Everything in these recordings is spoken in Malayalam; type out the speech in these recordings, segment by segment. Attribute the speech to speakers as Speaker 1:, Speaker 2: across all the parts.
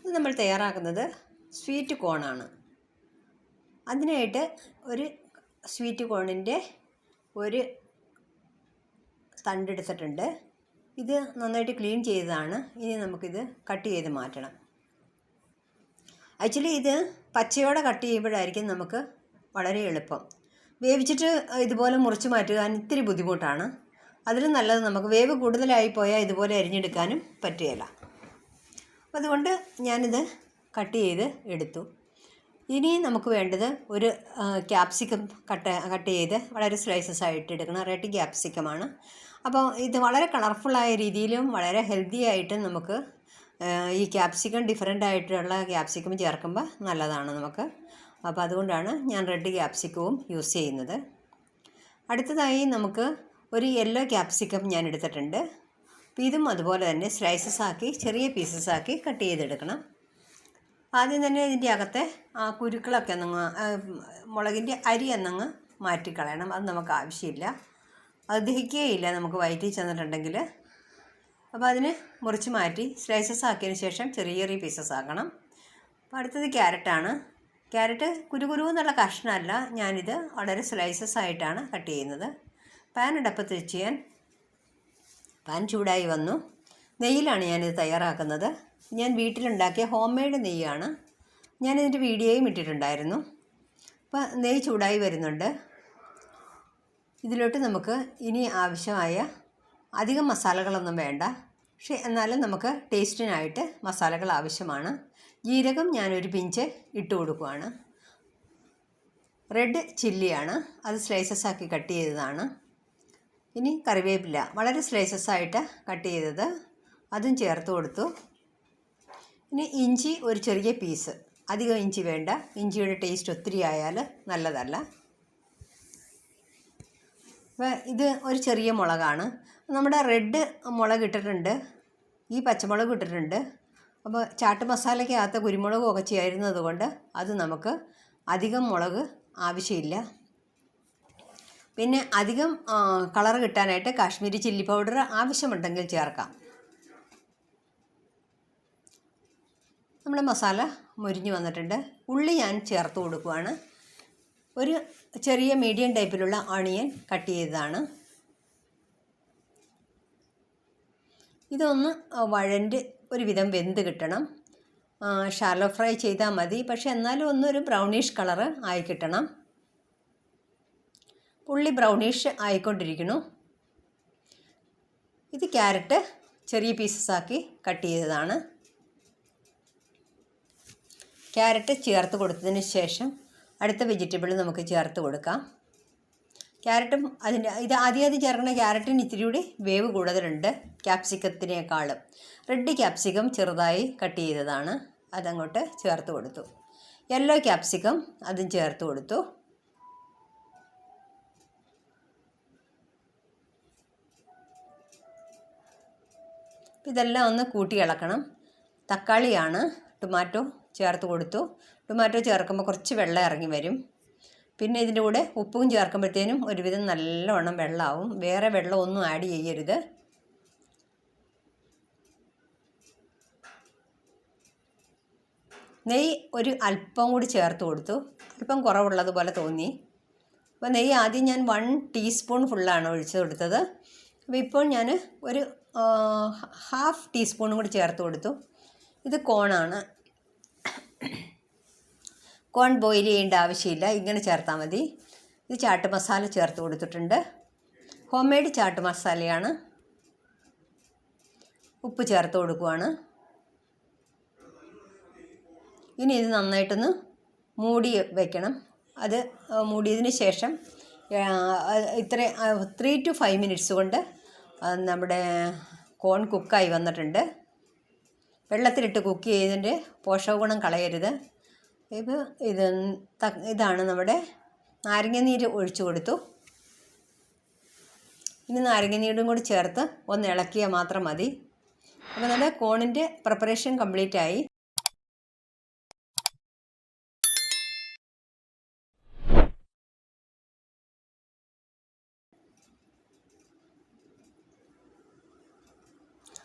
Speaker 1: ഇത് നമ്മൾ തയ്യാറാക്കുന്നത് സ്വീറ്റ് കോണാണ്. അതിനായിട്ട് ഒരു സ്വീറ്റ് കോണിൻ്റെ ഒരു തണ്ടെടുത്തിട്ടുണ്ട്. ഇത് നന്നായിട്ട് ക്ലീൻ ചെയ്തതാണ്. ഇനി നമുക്കിത് കട്ട് ചെയ്ത് മാറ്റണം. ആക്ച്വലി ഇത് പച്ചയോടെ കട്ട് ചെയ്യുമ്പോഴായിരിക്കും നമുക്ക് വളരെ എളുപ്പം. വേവിച്ചിട്ട് ഇതുപോലെ മുറിച്ച് മാറ്റുവാൻ ഇത്തിരി ബുദ്ധിമുട്ടാണ്. അതിലും നല്ലത് നമുക്ക് വേവ് കൂടുതലായി പോയാൽ ഇതുപോലെ അരിഞ്ഞെടുക്കാനും പറ്റുകയില്ല. അതുകൊണ്ട് ഞാനിത് കട്ട് ചെയ്ത് എടുത്തു. ഇനി നമുക്ക് വേണ്ടത് ഒരു ക്യാപ്സിക്കം കട്ട് ചെയ്ത് വളരെ സ്ലൈസസ് ആയിട്ട് എടുക്കണം. റെഡ് ക്യാപ്സിക്കമാണ്. അപ്പോൾ ഇത് വളരെ കളർഫുള്ളായ രീതിയിലും വളരെ ഹെൽത്തി ആയിട്ടും നമുക്ക് ഈ ക്യാപ്സിക്കം ഡിഫറെൻ്റ് ആയിട്ടുള്ള ക്യാപ്സിക്കം ചേർക്കുമ്പോൾ നല്ലതാണ് നമുക്ക്. അപ്പോൾ അതുകൊണ്ടാണ് ഞാൻ റെഡ് ക്യാപ്സിക്കവും യൂസ് ചെയ്യുന്നത്. അടുത്തതായി നമുക്ക് ഒരു യെല്ലോ ക്യാപ്സിക്കം ഞാൻ എടുത്തിട്ടുണ്ട്. അപ്പോൾ ഇതും അതുപോലെ തന്നെ സ്ലൈസസ് ആക്കി ചെറിയ പീസസ് ആക്കി കട്ട് ചെയ്തെടുക്കണം. ആദ്യം തന്നെ ഇതിൻ്റെ അകത്തെ ആ കുരുക്കളൊക്കെ ഒന്നങ്ങ് മുളകിൻ്റെ അരി എന്നങ്ങ് മാറ്റിക്കളയണം. അത് നമുക്ക് ആവശ്യമില്ല, അത് ദഹിക്കുകയില്ല നമുക്ക് വയറ്റിൽ ചെന്നിട്ടുണ്ടെങ്കിൽ. അപ്പോൾ അതിന് മുറിച്ച് മാറ്റി സ്ലൈസസ് ആക്കിയതിന് ശേഷം ചെറിയ ചെറിയ പീസസ് ആക്കണം. അപ്പോൾ അടുത്തത് ക്യാരറ്റാണ്. ക്യാരറ്റ് കുരു എന്നുള്ള കഷ്ണമല്ല, ഞാനിത് വളരെ സ്ലൈസസ് ആയിട്ടാണ് കട്ട് ചെയ്യുന്നത്. പാൻ അടുപ്പത്ത് വെച്ച് പാൻ ചൂടായി വന്നു. നെയ്യിലാണ് ഞാനിത് തയ്യാറാക്കുന്നത്. ഞാൻ വീട്ടിലുണ്ടാക്കിയ ഹോം മെയ്ഡ് നെയ്യാണ്. ഞാനിതിൻ്റെ വീഡിയോയും ഇട്ടിട്ടുണ്ടായിരുന്നു. അപ്പോൾ നെയ്യ് ചൂടായി വരുന്നുണ്ട്. ഇതിലോട്ട് നമുക്ക് ഇനി ആവശ്യമായ അധികം മസാലകളൊന്നും വേണ്ട, പക്ഷേ എന്നാലും നമുക്ക് ടേസ്റ്റിനായിട്ട് മസാലകൾ ആവശ്യമാണ്. ജീരകം ഞാനൊരു പിഞ്ച് ഇട്ട് കൊടുക്കുകയാണ്. റെഡ് ചില്ലിയാണ്, അത് സ്ലൈസസ് ആക്കി കട്ട് ചെയ്തതാണ്. ഇനി കറിവേപ്പില വളരെ സ്ലൈസസ് ആയിട്ട് കട്ട് ചെയ്തത്, അതും ചേർത്ത് കൊടുത്തു. ഇനി ഇഞ്ചി ഒരു ചെറിയ പീസ്, അധികം ഇഞ്ചി വേണ്ട, ഇഞ്ചിയുടെ ടേസ്റ്റ് ഒത്തിരി ആയാൽ നല്ലതല്ല. അപ്പോൾ ഇത് ഒരു ചെറിയ മുളകാണ്. നമ്മുടെ റെഡ് മുളക് ഇട്ടിട്ടുണ്ട്, ഈ പച്ചമുളക് ഇട്ടിട്ടുണ്ട്. അപ്പോൾ ചാട്ട് മസാലയ്ക്കകത്ത് കുരുമുളകും ഒക്കെ ചേരുന്നത് കൊണ്ട് അത് നമുക്ക് അധികം മുളക് ആവശ്യമില്ല. പിന്നെ അധികം കളർ കിട്ടാനായിട്ട് കാശ്മീരി ചില്ലി പൗഡർ ആവശ്യമുണ്ടെങ്കിൽ ചേർക്കാം. നമ്മുടെ മസാല മുരിഞ്ഞ് വന്നിട്ടുണ്ട്. ഉള്ളി ഞാൻ ചേർത്ത് കൊടുക്കുകയാണ്. ഒരു ചെറിയ മീഡിയം ടൈപ്പിലുള്ള ഓണിയൻ കട്ട് ചെയ്തതാണ്. ഇതൊന്ന് വഴണ്ട് ഒരുവിധം വെന്ത് കിട്ടണം. ഷാലോ ഫ്രൈ ചെയ്താൽ മതി, പക്ഷേ എന്നാലും ഒന്നൊരു ബ്രൗണിഷ് കളറ് ആയി കിട്ടണം. ഉള്ളി ബ്രൗണിഷ് ആയിക്കൊണ്ടിരിക്കുന്നു. ഇത് ക്യാരറ്റ് ചെറിയ പീസസ് ആക്കി കട്ട് ചെയ്തതാണ്. ക്യാരറ്റ് ചേർത്ത് കൊടുത്തതിന് ശേഷം അടുത്ത വെജിറ്റബിൾ നമുക്ക് ചേർത്ത് കൊടുക്കാം. ക്യാരറ്റും ഇത് ആദ്യം ചേർക്കുന്ന ക്യാരറ്റിന് ഇത്തിരി കൂടി വേവ് കൂടുതലുണ്ട് ക്യാപ്സിക്കത്തിനേക്കാളും. റെഡ് ക്യാപ്സിക്കം ചെറുതായി കട്ട് ചെയ്തതാണ്, അതങ്ങോട്ട് ചേർത്ത് കൊടുത്തു. യെല്ലോ ക്യാപ്സിക്കം അതും ചേർത്ത് കൊടുത്തു. ഇതെല്ലാം ഒന്ന് കൂട്ടി ഇളക്കണം. തക്കാളിയാണ്, ടൊമാറ്റോ ചേർത്ത് കൊടുത്തു. ടൊമാറ്റോ ചേർക്കുമ്പോൾ കുറച്ച് വെള്ളം ഇറങ്ങി വരും. പിന്നെ ഇതിൻ്റെ കൂടെ ഉപ്പും ചേർക്കുമ്പോഴത്തേനും ഒരുവിധം നല്ലവണ്ണം വെള്ളമാവും. വേറെ വെള്ളം ഒന്നും ആഡ് ചെയ്യരുത്. നെയ്യ് ഒരു അല്പം കൂടി ചേർത്ത് കൊടുത്തു. അല്പം കുറവുള്ളതുപോലെ തോന്നി. അപ്പോൾ നെയ്യ് ആദ്യം ഞാൻ 1 ടീസ്പൂൺ ഫുള്ളാണ് ഒഴിച്ച് കൊടുത്തത്. അപ്പോൾ ഇപ്പോൾ ഞാൻ ഒരു 1/2 ടീസ്പൂണും കൂടി ചേർത്ത് കൊടുത്തു. ഇത് കോണാണ്. കോൺ ബോയിൽ ചെയ്യേണ്ട ആവശ്യമില്ല, ഇങ്ങനെ ചേർത്താൽ മതി. ഇത് ചാട്ട് മസാല ചേർത്ത് കൊടുത്തിട്ടുണ്ട്. ഹോം മെയ്ഡ് ചാട്ട് മസാലയാണ്. ഉപ്പ് ചേർത്ത് കൊടുക്കുകയാണ്. ഇനി ഇത് നന്നായിട്ടൊന്ന് മൂടി വയ്ക്കണം. അത് മൂടിയതിന് ശേഷം 3 to 5 മിനിറ്റ്സ് കൊണ്ട് നമ്മുടെ കോൺ കുക്കായി വന്നിട്ടുണ്ട്. വെള്ളത്തിലിട്ട് കുക്ക് ചെയ്തതിൻ്റെ പോഷകഗുണം കളയരുത്. ഇപ്പോൾ ഇതാണ് നമ്മുടെ നാരങ്ങാനീര് ഒഴിച്ചു കൊടുത്തു. ഇനി നാരങ്ങാനീരും കൂടി ചേർത്ത് ഒന്ന് ഇളക്കിയാൽ മാത്രം മതി. അപ്പോൾ നമ്മുടെ കോണിൻ്റെ പ്രിപ്പറേഷൻ കംപ്ലീറ്റ് ആയി.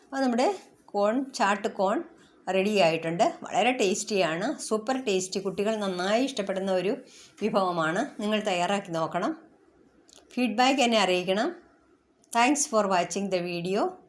Speaker 1: അപ്പോൾ നമ്മുടെ ചാട്ട് കോൺ റെഡി ആയിട്ടുണ്ട്. വളരെ ടേസ്റ്റിയാണ്, സൂപ്പർ ടേസ്റ്റി, കുട്ടികൾ നന്നായി ഇഷ്ടപ്പെടുന്ന ഒരു വിഭവമാണ്. നിങ്ങൾ തയ്യാറാക്കി നോക്കണം. ഫീഡ്ബാക്ക് എന്നെ അറിയിക്കണം. Thanks for watching the video.